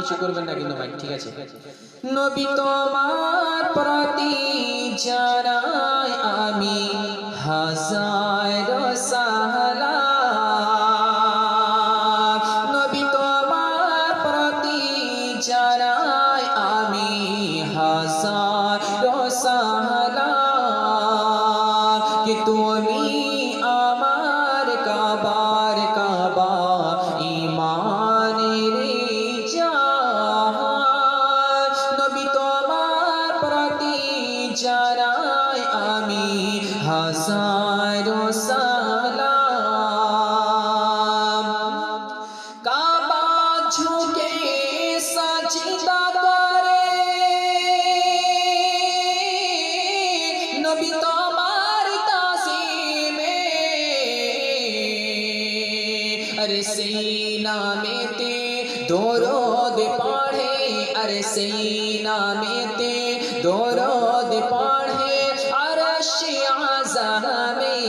কিছু করবেন না কিন্তু ভাই, ঠিক আছে? নবী তোমার প্রতি জানাই আমি হাজার সালাম। নবী তোমার প্রতি জানাই আমি হাজার সালাম। কি তুমি আমার কাবার কাবা ইমানের জান। নবী তোমার প্রতি জানাই আমি হাজার সালাম। কাবা ঝুঁকে সাজদা করে নবী তোমার তাজিমে, अरे सीना में ते दरूद पढ़े, अरे सीना में ते दरूद पढ़े अर्श आज़म में।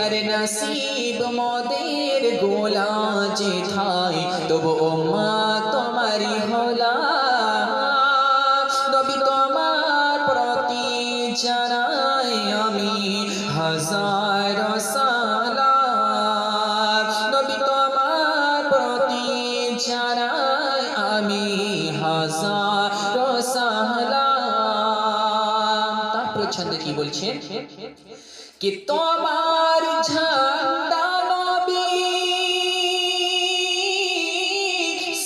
अरे नसीब मोदेर गोला जे थाई तब उम्मत तुम्हारी होला। नबी তোমার প্রতি জানাই আমি হাজার সালাম। নবী তোমার প্রতি জানাই আমি হাজার সালাম। তারপরে ছন্দে কি বলছেন? कि তোমার ঝান্ডা নবী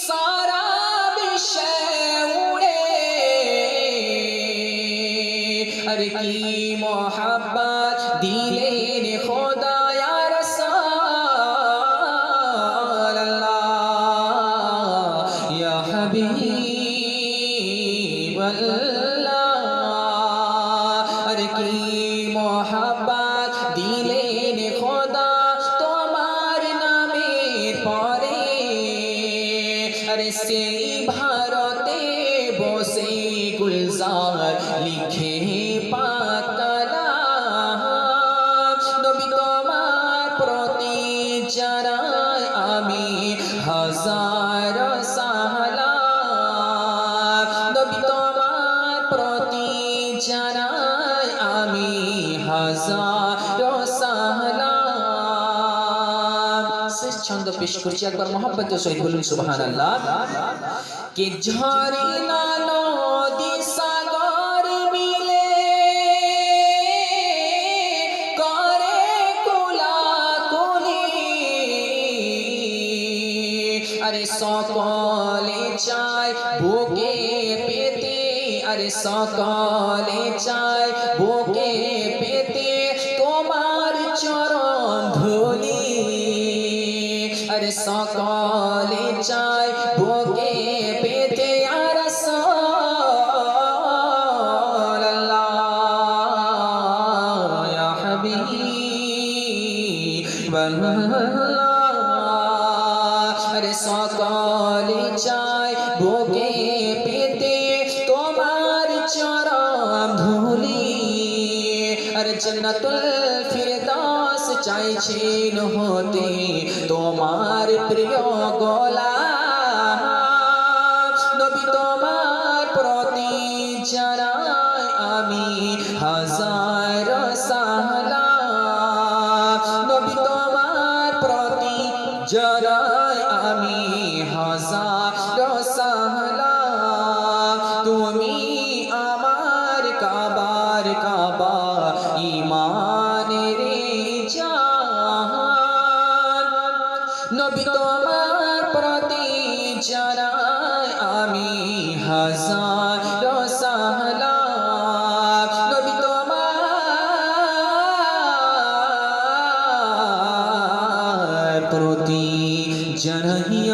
সারা বিশ্বে উড়ে। अरे की मोहब्बत दिलेन खुदा या रसूल अल्लाह या हबीब अल्लाह। अरे की मोहब्बत दिलेन खुदा তোমার নামের পরে। अरे से भारते বসে गुलजार लिखे पाक कलाम। नबी তোমার প্রতি জানাই আমি হাজার সালাম। নবী তোমার প্রতি জানাই আমি হাজার সালাম। শেষ ছন্দ পেশ করছি, একবার মোহাব্বতের সহিত বলুন সুবহানাল্লাহ। कि ঝরিনা নদী সাগর মিলে করে কোলাকুলি। अरे সকলে চায় বুকে পেতে, अरे সকলে চায় বুকে পেতে তোমার চরণ ধুলি। अरे সকলে চায় বুকে পেতে या रसूल अल्लाह या हबीब अल्लाह। अरे সকলে চায় বুকে পেতে তোমার চরণ ধুলি। अरे जन्नतुल फिरदौस চাইছেন হতে তোমার প্রিয় গোলাম। নবী তোমার প্রতি জানাই আমি হাজার সালাম। নবী তোমার প্রতি জানাই আমি হাজার সালাম। তুমি আমার কাবার কাবা ইমানের জান। নবী তোমার প্রতি জানাই আমি হাজার সালাম। নবী তোমার প্রতি জানাই